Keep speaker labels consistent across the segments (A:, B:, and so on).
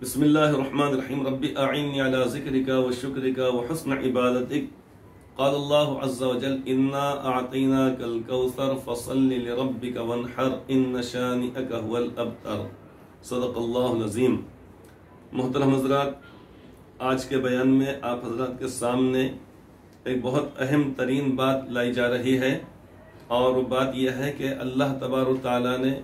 A: بسم اللہ الرحمن الرحیم رب اعنی علی ذکرک و شکرک و حسن عبادتک قال اللہ عز وجل انا اعطیناک الکوثر فصل لربک وانحر ان شانئک هو الابتر صدق اللہ العظیم۔ محترم حضرات، آج کے بیان میں آپ حضرات کے سامنے ایک بہت اہم ترین بات لائی جا رہی ہے، اور وہ بات یہ ہے کہ اللہ تبارک و تعالیٰ نے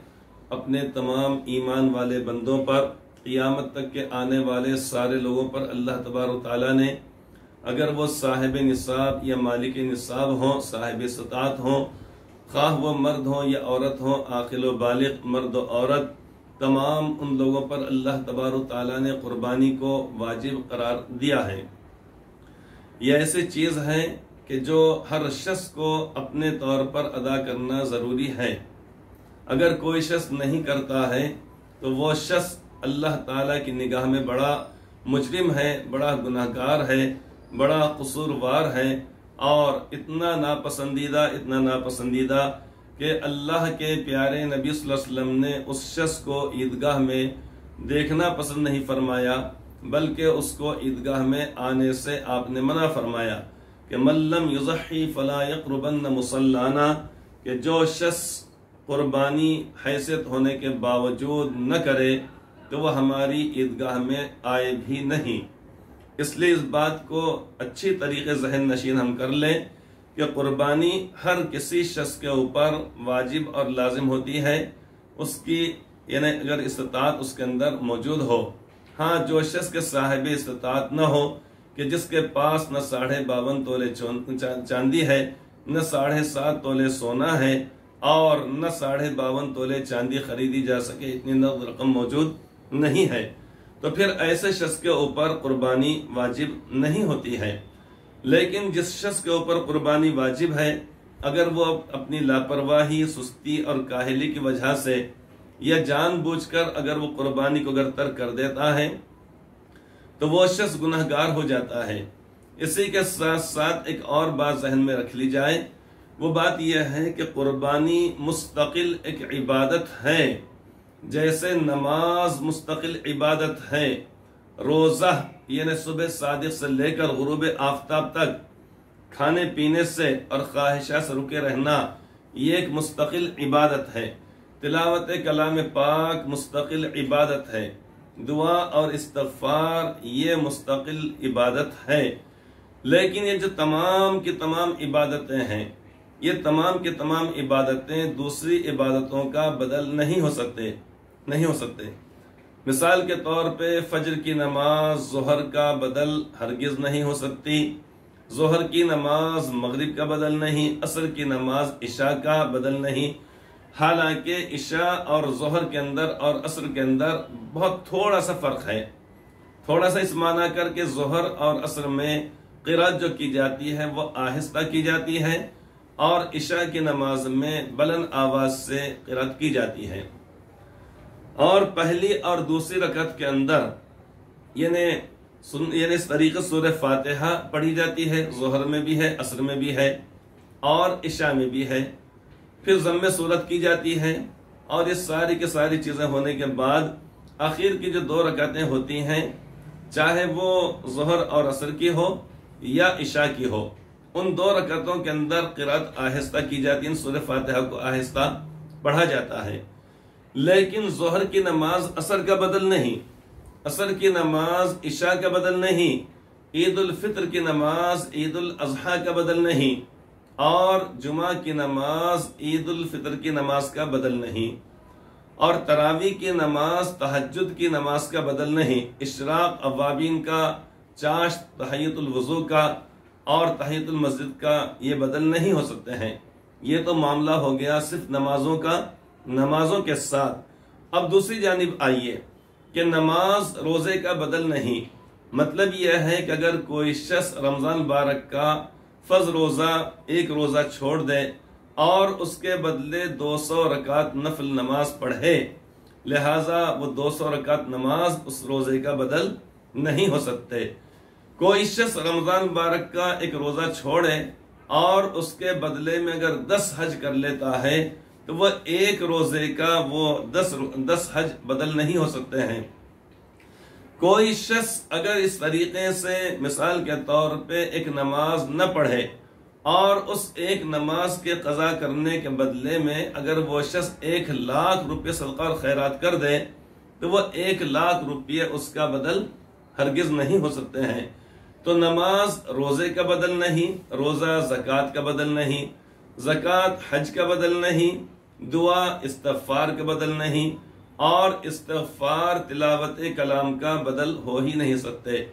A: اپنے تمام ایمان والے بندوں پر، قیامت تک کے آنے والے سارے لوگوں پر اللہ تبارک و تعالیٰ نے، اگر وہ صاحب نصاب یا مالک نصاب ہوں، صاحب استطاعت ہوں، خواہ وہ مرد ہوں یا عورت ہوں، عاقل و بالغ مرد و عورت، تمام ان لوگوں پر اللہ تبارک و تعالیٰ نے قربانی کو واجب قرار دیا ہے۔ یہ ایسی چیز ہے کہ جو ہر شخص کو اپنے طور پر ادا کرنا ضروری ہے۔ اگر کوئی شخص نہیں کرتا ہے تو وہ شخص اللہ تعالیٰ کی نگاہ میں بڑا مجرم ہے، بڑا گناہگار ہے، بڑا قصوروار ہے، اور اتنا ناپسندیدہ کہ اللہ کے پیارے نبی صلی اللہ علیہ وسلم نے اس شخص کو عیدگاہ میں دیکھنا پسند نہیں فرمایا، بلکہ اس کو عیدگاہ میں آنے سے آپ نے منع فرمایا کہ من لم یضحی فلا یقربن مصلانا، کہ جو شخص قربانی حیثیت ہونے کے باوجود نہ کرے تو وہ ہماری عیدگاہ میں آئے بھی نہیں۔ اس لیے اس بات کو اچھی طریقے ذہن نشین ہم کر لیں کہ قربانی ہر کسی شخص کے اوپر واجب اور لازم ہوتی ہے، اس کی یعنی اگر استطاعت اس کے اندر موجود ہو۔ ہاں، جو شخص کے صاحب استطاعت نہ ہو، کہ جس کے پاس نہ 52.5 تولے چاندی ہے، نہ 7.5 تولے سونا ہے، اور نہ 52.5 تولے چاندی خریدی جا سکے، اتنی نقد رقم موجود نہیں ہے، تو پھر ایسے شخص کے اوپر قربانی واجب نہیں ہوتی ہے۔ لیکن جس شخص کے اوپر قربانی واجب ہے، اگر وہ اپنی لاپرواہی، سستی اور کاہلی کی وجہ سے یا جان بوجھ کر اگر وہ قربانی کو اگر ترک کر دیتا ہے تو وہ شخص گناہگار ہو جاتا ہے۔ اسی کے ساتھ ساتھ ایک اور بات ذہن میں رکھ لی جائے، وہ بات یہ ہے کہ قربانی مستقل ایک عبادت ہے، جیسے نماز مستقل عبادت ہے، روزہ یعنی صبح صادق سے لے کر غروب آفتاب تک کھانے پینے سے اور خواہشات سے رکے رہنا یہ ایک مستقل عبادت ہے، تلاوت کلام پاک مستقل عبادت ہے، دعا اور استغفار یہ مستقل عبادت ہے۔ لیکن یہ جو تمام کی تمام عبادتیں ہیں، یہ تمام کی تمام عبادتیں دوسری عبادتوں کا بدل نہیں ہو سکتے۔ مثال کے طور پہ فجر کی نماز ظہر کا بدل ہرگز نہیں ہو سکتی، ظہر کی نماز مغرب کا بدل نہیں، عصر کی نماز عشاء کا بدل نہیں، حالانکہ عشاء اور ظہر کے اندر اور عصر کے اندر بہت تھوڑا سا فرق ہے، تھوڑا سا اس معنی کر کے ظہر اور عصر میں قرات جو کی جاتی ہے وہ آہستہ کی جاتی ہے، اور عشاء کی نماز میں بلند آواز سے قرات کی جاتی ہے، اور پہلی اور دوسری رکعت کے اندر یعنی اس طریقے سورہ فاتحہ پڑھی جاتی ہے، ظہر میں بھی ہے، عصر میں بھی ہے، اور عشاء میں بھی ہے، پھر ضم صورت کی جاتی ہے، اور یہ ساری کی ساری چیزیں ہونے کے بعد آخر کی جو 2 رکعتیں ہوتی ہیں، چاہے وہ ظہر اور عصر کی ہو یا عشاء کی ہو، ان 2 رکعتوں کے اندر قرات آہستہ کی جاتی ہے، سورہ فاتحہ کو آہستہ پڑھا جاتا ہے۔ لیکن ظہر کی نماز عصر کا بدل نہیں، عصر کی نماز عشاء کا بدل نہیں، عید الفطر کی نماز عید الاضحیٰ کا بدل نہیں، اور جمعہ کی نماز عید الفطر کی نماز کا بدل نہیں، اور تراویح کی نماز تہجد کی نماز کا بدل نہیں، اشراق اوابین کا، چاشت تحیۃ الوضو کا اور تحیۃ المسجد کا یہ بدل نہیں ہو سکتے ہیں۔ یہ تو معاملہ ہو گیا صرف نمازوں کے ساتھ۔ اب دوسری جانب آئیے کہ نماز روزے کا بدل نہیں، مطلب یہ ہے کہ اگر کوئی شخص رمضان مبارک کا فرض روزہ ایک روزہ چھوڑ دے اور اس کے بدلے 200 رکعت نفل نماز پڑھے، لہٰذا وہ 200 رکعت نماز اس روزے کا بدل نہیں ہو سکتے۔ کوئی شخص رمضان مبارک کا ایک روزہ چھوڑے اور اس کے بدلے میں اگر 10 حج کر لیتا ہے تو وہ ایک روزے کا وہ 10 حج بدل نہیں ہو سکتے ہیں۔ کوئی شخص اگر اس طریقے سے مثال کے طور پہ ایک نماز نہ پڑھے اور اس ایک نماز کے قضا کرنے کے بدلے میں اگر وہ شخص 1,00,000 روپے صدقہ اور خیرات کر دے تو وہ 1,00,000 روپے اس کا بدل ہرگز نہیں ہو سکتے ہیں۔ تو نماز روزے کا بدل نہیں، روزہ زکوٰۃ کا بدل نہیں، زکوٰۃ حج کا بدل نہیں، دعا استغفار کا بدل نہیں، اور استغفار تلاوت کلام کا بدل ہو ہی نہیں سکتے۔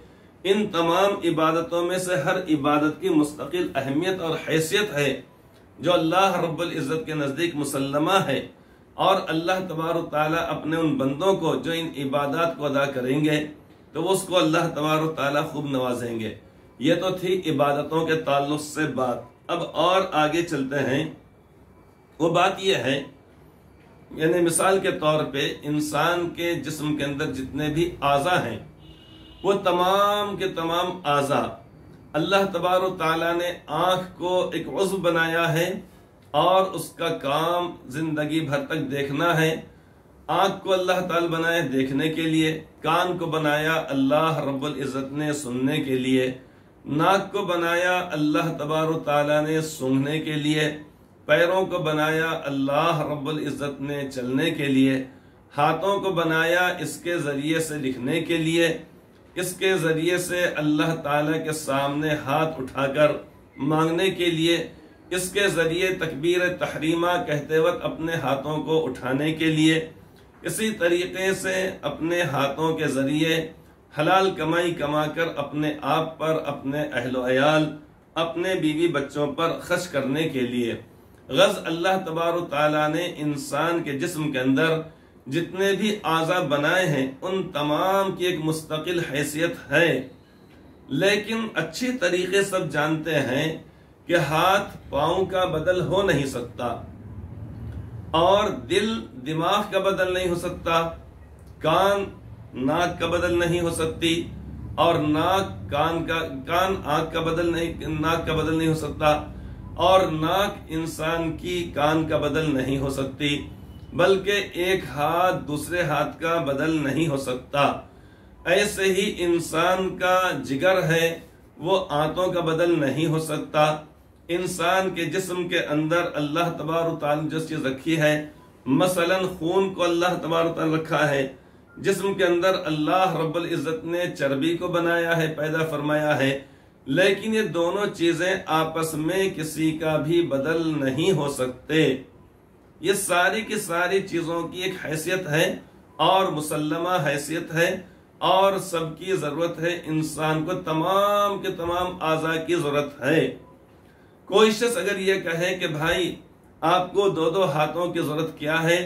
A: ان تمام عبادتوں میں سے ہر عبادت کی مستقل اہمیت اور حیثیت ہے جو اللہ رب العزت کے نزدیک مسلمہ ہے، اور اللہ تبارک تعالیٰ اپنے ان بندوں کو جو ان عبادات کو ادا کریں گے تو اس کو اللہ تبارک تعالیٰ خوب نوازیں گے۔ یہ تو تھی عبادتوں کے تعلق سے بات۔ اب اور آگے چلتے ہیں۔ وہ بات یہ ہے، یعنی مثال کے طور پہ انسان کے جسم کے اندر جتنے بھی اعضاء ہیں وہ تمام کے تمام اعضاء، اللہ تبارک تعالیٰ نے آنکھ کو ایک عضو بنایا ہے اور اس کا کام زندگی بھر تک دیکھنا ہے۔ آنکھ کو اللہ تعالیٰ بنایا دیکھنے کے لیے، کان کو بنایا اللہ رب العزت نے سننے کے لیے، ناک کو بنایا اللہ تبارک تعالیٰ نے سونگھنے کے لیے، پیروں کو بنایا اللہ رب العزت نے چلنے کے لیے، ہاتھوں کو بنایا اس کے ذریعے سے لکھنے کے لیے، اس کے ذریعے سے اللہ تعالیٰ کے سامنے ہاتھ اٹھا کر مانگنے کے لیے، اس کے ذریعے تکبیر تحریمہ کہتے وقت اپنے ہاتھوں کو اٹھانے کے لیے، اسی طریقے سے اپنے ہاتھوں کے ذریعے حلال کمائی کما کر اپنے آپ پر، اپنے اہل و عیال، اپنے بیوی بچوں پر خرچ کرنے کے لیے۔ غرض اللہ تبارک تعالیٰ نے انسان کے جسم کے اندر جتنے بھی اعضاء بنائے ہیں ان تمام کی ایک مستقل حیثیت ہے، لیکن اچھی طریقے سب جانتے ہیں کہ ہاتھ پاؤں کا بدل ہو نہیں سکتا، اور دل دماغ کا بدل نہیں ہو سکتا، کان ناک کا بدل نہیں ہو سکتی، اور ناک آنکھ کا بدل نہیں ہو سکتا، اور ناک انسان کی کان کا بدل نہیں ہو سکتی، بلکہ ایک ہاتھ دوسرے ہاتھ کا بدل نہیں ہو سکتا۔ ایسے ہی انسان کا جگر ہے، وہ آنتوں کا بدل نہیں ہو سکتا۔ انسان کے جسم کے اندر اللہ تبارک تعالیٰ جس چیز رکھی ہے، مثلا خون کو اللہ تبارک تعالیٰ رکھا ہے، جسم کے اندر اللہ رب العزت نے چربی کو بنایا ہے، پیدا فرمایا ہے، لیکن یہ دونوں چیزیں آپس میں کسی کا بھی بدل نہیں ہو سکتے۔ یہ ساری کی ساری چیزوں کی ایک حیثیت ہے اور مسلمہ حیثیت ہے، اور سب کی ضرورت ہے، انسان کو تمام کے تمام اعضاء کی ضرورت ہے۔ کوئی شخص اگر یہ کہے کہ بھائی آپ کو 2 ہاتھوں کی ضرورت کیا ہے،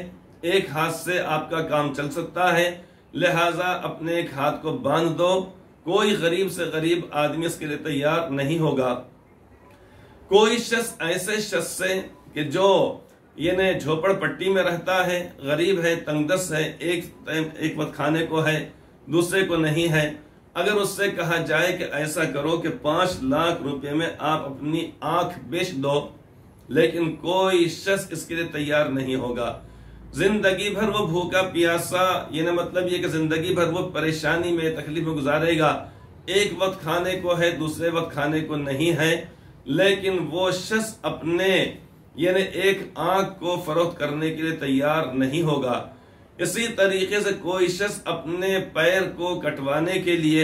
A: ایک ہاتھ سے آپ کا کام چل سکتا ہے، لہٰذا اپنے ایک ہاتھ کو باندھ دو، کوئی غریب سے غریب آدمی اس کے لیے تیار نہیں ہوگا۔ کوئی شخص ایسے شخص سے کہ جو یعنی جھوپڑ پٹی میں رہتا ہے، غریب ہے، تنگ دست ہے، ایک وقت کھانے کو ہے، دوسرے کو نہیں ہے، اگر اس سے کہا جائے کہ ایسا کرو کہ 5 لاکھ روپے میں آپ اپنی آنکھ بیچ دو، لیکن کوئی شخص اس کے لیے تیار نہیں ہوگا۔ زندگی بھر وہ بھوکا پیاسا، یعنی مطلب یہ کہ زندگی بھر وہ پریشانی میں، تکلیف میں گزارے گا، ایک وقت کھانے کو ہے، دوسرے وقت کھانے کو نہیں ہے، لیکن وہ شخص اپنے یعنی ایک آنکھ کو فروخت کرنے کے لیے تیار نہیں ہوگا۔ اسی طریقے سے کوئی شخص اپنے پیر کو کٹوانے کے لیے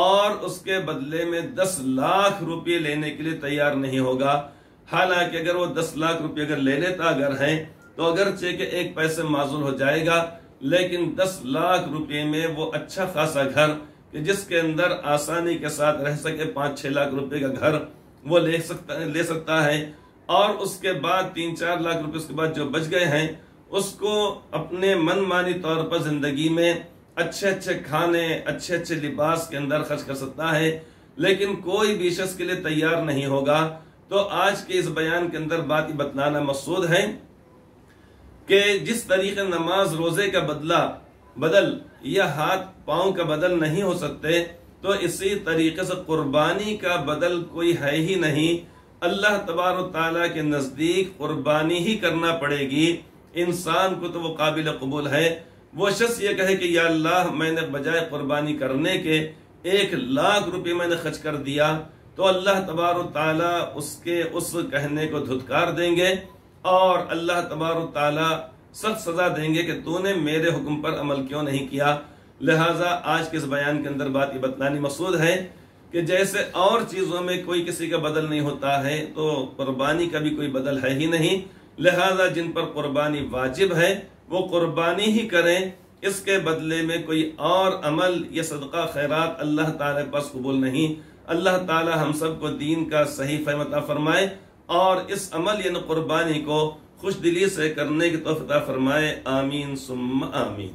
A: اور اس کے بدلے میں 10 لاکھ روپے لینے کے لیے تیار نہیں ہوگا، حالانکہ اگر وہ 10 لاکھ روپے اگر لے لیتا اگر ہے تو اگرچہ کہ ایک پیسے معذور ہو جائے گا، لیکن 10 لاکھ روپے میں وہ اچھا خاصا گھر کہ جس کے اندر آسانی کے ساتھ رہ سکے، 5-6 لاکھ روپے کا گھر وہ لے سکتا ہے، اور اس کے بعد 3-4 لاکھ روپے اس کے بعد جو بچ گئے ہیں اس کو اپنے من مانی طور پر زندگی میں اچھے اچھے کھانے، اچھے اچھے لباس کے اندر خرچ کر سکتا ہے، لیکن کوئی بھی شخص کے لیے تیار نہیں ہوگا۔ تو آج کے اس بیان کے اندر بات بتلانا مقصود ہے کہ جس طریقے نماز روزے کا بدل یا ہاتھ پاؤں کا بدل نہیں ہو سکتے، تو اسی طریقے سے قربانی کا بدل کوئی ہے ہی نہیں۔ اللہ تبارک تعالیٰ کے نزدیک قربانی ہی کرنا پڑے گی، انسان کو تو وہ قابل قبول ہے، وہ شخص یہ کہے کہ یا اللہ میں نے بجائے قربانی کرنے کے 1,00,000 روپے میں نے خرچ کر دیا، تو اللہ تبارک و تعالیٰ اس کہنے کو دھتکار دیں گے اور اللہ تبارک و تعالیٰ سخت سزا دیں گے کہ تو نے میرے حکم پر عمل کیوں نہیں کیا۔ لہٰذا آج کے اس بیان کے اندر بات یہ بتلانی مقصود ہے کہ جیسے اور چیزوں میں کوئی کسی کا بدل نہیں ہوتا ہے تو قربانی کا بھی کوئی بدل ہے ہی نہیں، لہٰذا جن پر قربانی واجب ہے وہ قربانی ہی کریں، اس کے بدلے میں کوئی اور عمل یا صدقہ خیرات اللہ تعالیٰ کے پاس قبول نہیں۔ اللہ تعالیٰ ہم سب کو دین کا صحیح فہم عطا فرمائے اور اس عمل یعنی قربانی کو خوش دلی سے کرنے کی توفیق عطا فرمائے، آمین ثم آمین۔